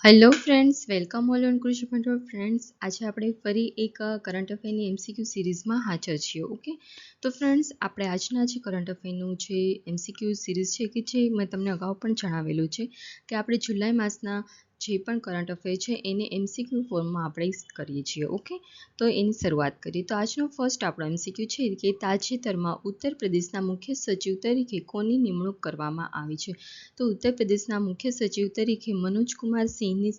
Hello friends, welcome all on કૃષિ ભંડોળ friends. આજે આપણે ફરી એક કરંટ અફેરની એમસીક્યુ સિરીઝમાં હાજર છીએ. ઓકે, તો ફ્રેન્ડ્સ, આપણે આજના જે કરંટ અફેરનું જે એમસીક્યુ સિરીઝ છે કે જે મેં તમને અગાઉ પણ જણાવેલું છે કે આપણે જુલાઈ માસના જે પણ કરંટ અફેર છે એને એમસીક્યુ ફોર્મમાં આપણે કરીએ છીએ. ઓકે, તો એની શરૂઆત કરીએ. તો આજનો ફર્સ્ટ આપણો એમસીક્યુ છે કે તાજેતરમાં ઉત્તર પ્રદેશના મુખ્ય સચિવ તરીકે કોની નિમણૂક કરવામાં આવી છે? તો ઉત્તર પ્રદેશના મુખ્ય સચિવ તરીકે મનોજ કુમાર સિંહની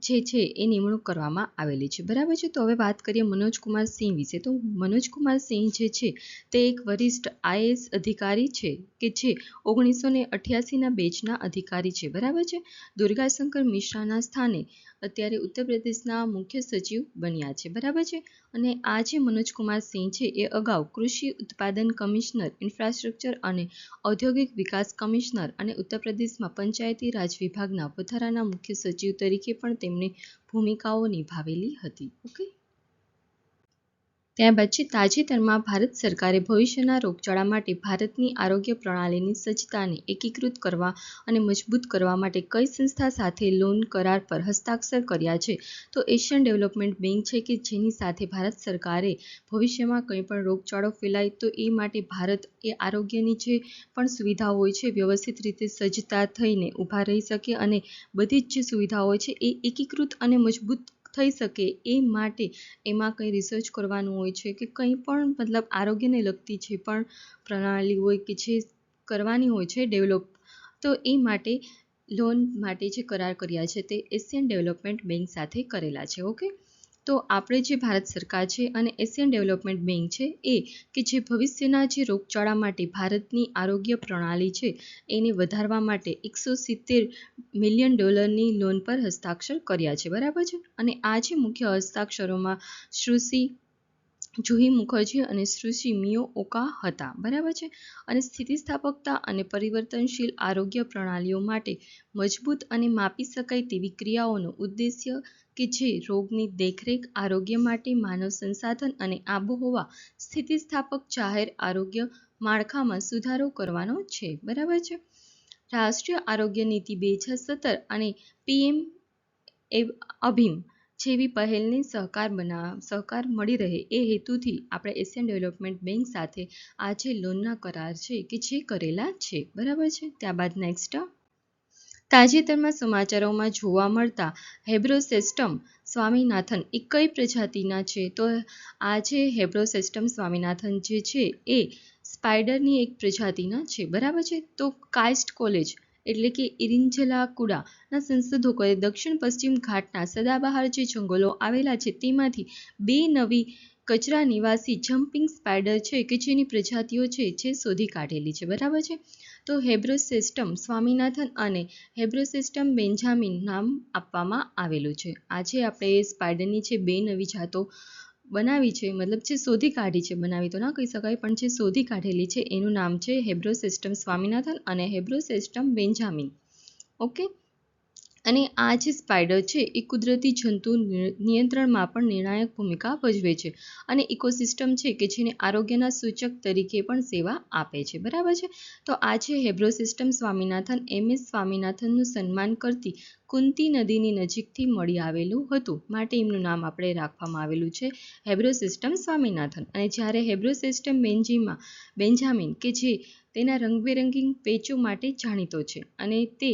જે છે એ નિમણૂક કરવામાં આવેલી છે. બરાબર છે. તો હવે વાત કરીએ મનોજ કુમાર સિંહ વિશે. તો મનોજ કુમાર સિંહ જે છે તે એક વરિષ્ઠ આઈએએસ અધિકારી છે કે જે 1988ના બેચના અધિકારી છે. બરાબર છે. દુર્ગાશંકર મિશ્રાના સ્થાને અત્યારે ઉત્તર પ્રદેશના મુખ્ય સચિવ બન્યા છે. બરાબર છે. અને આ જે મનોજ કુમાર સિંહ છે એ અગાઉ કૃષિ ઉત્પાદન કમિશનર, ઇન્ફ્રાસ્ટ્રક્ચર અને ઔદ્યોગિક વિકાસ કમિશનર અને ઉત્તર પ્રદેશમાં પંચાયતી રાજ વિભાગના વધારાના મુખ્ય સચિવ તરીકે પણ તેમની ભૂમિકાઓ નિભાવેલી હતી. ઓકે, ત્યારબાદ છે તાજેતરમાં ભારત સરકારે ભવિષ્યના રોગચાળા માટે ભારતની આરોગ્ય પ્રણાલીની સજ્જતાને એકીકૃત કરવા અને મજબૂત કરવા માટે કઈ સંસ્થા સાથે લોન કરાર પર હસ્તાક્ષર કર્યા છે? તો એશિયન ડેવલપમેન્ટ બેંક છે કે જેની સાથે ભારત સરકારે ભવિષ્યમાં કંઈ પણ રોગચાળો ફેલાય તો એ માટે ભારત એ આરોગ્યની જે પણ સુવિધાઓ હોય છે વ્યવસ્થિત રીતે સજ્જતા થઈને ઊભા રહી શકે અને બધી જ જે સુવિધાઓ હોય છે એ એકીકૃત અને મજબૂત થઈ શકે એ માટે એમાં કંઈ રિસર્ચ કરવાનું હોય છે કે કંઈ પણ મતલબ આરોગ્યને લગતી જે પણ પ્રણાલી હોય કે જે કરવાની હોય છે ડેવલપ, તો એ માટે લોન માટે જે કરાર કર્યા છે તે એશિયન ડેવલપમેન્ટ બેંક સાથે કરેલા છે. ઓકે, તો આપણે જે ભારત સરકાર છે અને એશિયન ડેવલપમેન્ટ બેંક છે એ કે જે ભવિષ્યના જે રોગચાળા માટે ભારતની આરોગ્ય પ્રણાલી છે એને વધારવા માટે $170 મિલિયન લોન પર હસ્તાક્ષર કર્યા છે. બરાબર છે. અને આ જે મુખ્ય હસ્તાક્ષરોમાં સુશ્રી જુહી મુખર્જી અને સુશ્રી મિયો ઓકા હતા. બરાબર છે. અને સ્થિતિસ્થાપકતા અને પરિવર્તનશીલ આરોગ્ય પ્રણાલીઓ માટે મજબૂત અને માપી શકાય તેવી ક્રિયાઓનો ઉદ્દેશ્ય કે જે રોગની દેખરેખ, આરોગ્ય માટે માનવ સંસાધન અને આબોહવા સ્થિતિસ્થાપક જાહેર આરોગ્ય માળખામાં સુધારો કરવાનો છે. બરાબર છે. રાષ્ટ્રીય આરોગ્ય નીતિ 2017 અને પીએમ અભિમ જેવી પહેલને સહકાર મળી રહે એ હેતુથી આપણે એશિયન ડેવલપમેન્ટ બેંક સાથે આ જે લોનના કરાર છે કે જે કરેલા છે. બરાબર છે. ત્યારબાદ નેક્સ્ટ, તાજેતરમાં સમાચારોમાં જોવા મળતા હેબ્રોસેસ્ટમ સ્વામીનાથન એ કઈ પ્રજાતિના છે? તો આ જે હેબ્રોસેસ્ટમ સ્વામીનાથન જે છે એ સ્પાઈડરની એક પ્રજાતિના છે. બરાબર છે. તો કાઇસ્ટ કોલેજ એટલે કે ઇરિન્જલાકુડાના સંશોધકોએ દક્ષિણ પશ્ચિમ ઘાટના સદાબહાર જે જંગલો આવેલા છે તેમાંથી 2 નવી કચરા નિવાસી જમ્પિંગ સ્પાઈડર છે કે જેની પ્રજાતિઓ છે જે શોધી કાઢેલી છે. બરાબર છે. તો હેબ્રોસેસ્ટમ સ્વામીનાથન અને હેબ્રોસેસ્ટમ બેન્જામિન નામ આપવામાં આવેલું છે. આજે આપણે સ્પાઈડરની જે 2 નવી જાતો બનાવી છે, મતલબ જે શોધી કાઢી છે, બનાવી તો ના કહી શકાય પણ જે શોધી કાઢેલી છે એનું નામ છે હેબ્રોસેસ્ટમ સ્વામીનાથન અને હેબ્રોસેસ્ટમ બેન્જામિન. ઓકે, અને આ જે સ્પાઈડર છે એ કુદરતી જંતુ નિયંત્રણમાં પણ નિર્ણાયક ભૂમિકા ભજવે છે અને ઇકોસિસ્ટમ છે કે જેને આરોગ્યના સૂચક તરીકે પણ સેવા આપે છે. બરાબર છે. તો આ છે હેબ્રોસેસ્ટમ સ્વામીનાથન MS સ્વામીનાથનનું સન્માન કરતી કુંતી નદીની નજીકથી મળી આવેલું હતું માટે એમનું નામ આપણે રાખવામાં આવેલું છે હેબ્રોસેસ્ટમ સ્વામીનાથન. અને જ્યારે હેબ્રોસેસ્ટમ બેન્જામિન કે જે તેના રંગબેરંગી પેચો માટે જાણીતો છે અને તે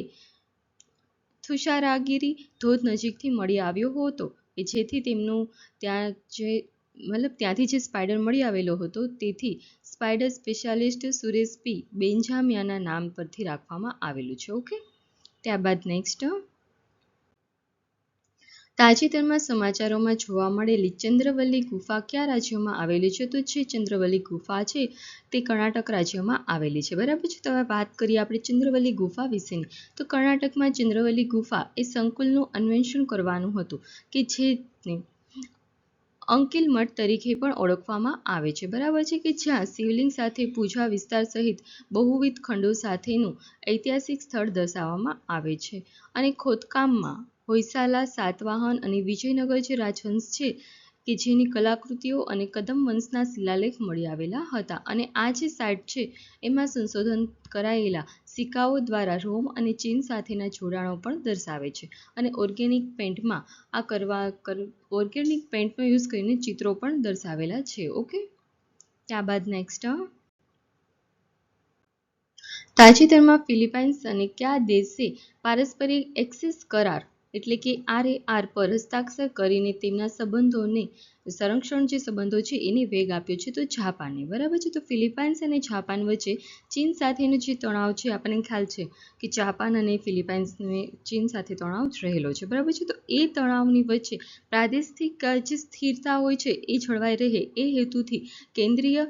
તુષારાગીરી ધોધ નજીકથી મળી આવ્યો હતો કે જેથી તેમનું ત્યાંથી જે સ્પાઈડર મળી આવેલો હતો તેથી સ્પાઈડર સ્પેશિયાલિસ્ટ સુરેશ પી બેન્જામિયાના નામ પરથી રાખવામાં આવેલું છે. ઓકે, ત્યારબાદ નેક્સ્ટ, તાજેતરમાં સમાચારોમાં જોવા મળેલી ચંદ્રવલ્લી ગુફા કયા રાજ્યમાં આવેલી છે? તો જે ચંદ્રવલ્લી ગુફા છે તે કર્ણાટક રાજ્યમાં આવેલી છે. બરાબર છે. તો હવે વાત કરીએ આપણે ચંદ્રવલ્લી ગુફા વિશેની. તો કર્ણાટકમાં ચંદ્રવલ્લી ગુફા એ સંકુલનું અન્વેષણ કરવાનું હતું કે જેને અંકિલ મઠ તરીકે પણ ઓળખવામાં આવે છે. બરાબર છે. કે જ્યાં શિવલિંગ સાથે પૂજા વિસ્તાર સહિત બહુવિધ ખંડો સાથેનું ઐતિહાસિક સ્થળ દર્શાવવામાં આવે છે. અને ખોદકામમાં હોયસાલા, સાતવાહન અને વિજયનગર જે રાજવંશ છે કે જેની કલાકૃતિઓ અને કદમ વંશના શિલાલેખ મળી આવેલા હતા. અને આ જે સાઇટ છે એમાં સંશોધન કરાયેલા સિક્કાઓ દ્વારા રોમ અને ચીન સાથેના જોડાણો પણ દર્શાવે છે. અને ઓર્ગેનિક પેઇન્ટનો યુઝ કરીને ચિત્રો પણ દર્શાવેલા છે. ઓકે, ત્યારબાદ નેક્સ્ટ, તાજેતરમાં ફિલિપાઇન્સ અને કયા દેશે પારસ્પરિક એક્સેસ કરાર એટલે કે RAR પર હસ્તાક્ષર કરીને તેમના સંબંધોને સંરક્ષણ જે સંબંધો છે એને વેગ આપ્યો છે? તો જાપાને. બરાબર છે. તો ફિલિપાઇન્સ અને જાપાન વચ્ચે ચીન સાથેનો જે તણાવ છે આપણને ખ્યાલ છે કે જાપાન અને ફિલિપાઇન્સને ચીન સાથે તણાવ રહેલો છે. બરાબર છે. તો એ તણાવની વચ્ચે પ્રાદેશિક જે સ્થિરતા હોય છે એ જળવાઈ રહે એ હેતુથી કેન્દ્રીય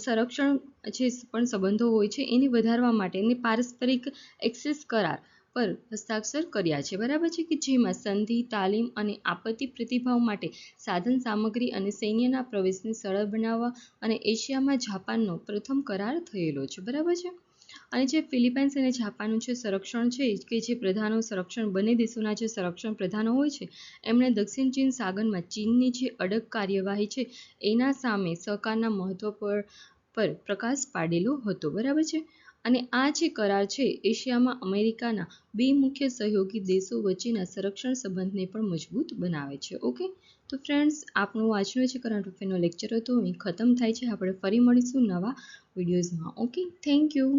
સંરક્ષણ જે પણ સંબંધો હોય છે એને વધારવા માટે એને પારસ્પરિક એક્સેસ કરાર પર હસ્તાક્ષર કર્યા છે. બરાબર છે. કે જેમાં સંધિ, તાલીમ અને આપત્તિ પ્રતિભાવ માટે સાધન સામગ્રી અને સૈન્યના પ્રવેશને સરળ બનાવવા અને એશિયામાં જાપાનનો પ્રથમ કરાર થયેલો છે. બરાબર છે. અને જે ફિલિપાઇન્સ અને જાપાનનું જે સંરક્ષણ છે કે જે પ્રધાનો સંરક્ષણ બંને દેશોના જે સંરક્ષણ પ્રધાનો હોય છે એમણે દક્ષિણ ચીન સાગરમાં ચીનની જે અડગ કાર્યવાહી છે એના સામે સહકારના મહત્વ પર પ્રકાશ પાડેલો હતો. બરાબર છે. અને આ જે કરાર છે એશિયામાં અમેરિકાના બે મુખ્ય સહયોગી દેશો વચ્ચેના સંરક્ષણ સંબંધને પણ મજબૂત બનાવે છે. ઓકે, તો ફ્રેન્ડ્સ, આપણું આજનો જે કરંટ અફેરનો લેક્ચર હતો એ ખતમ થાય છે. આપણે ફરી મળીશું નવા વિડીયોઝમાં. Okay, thank you.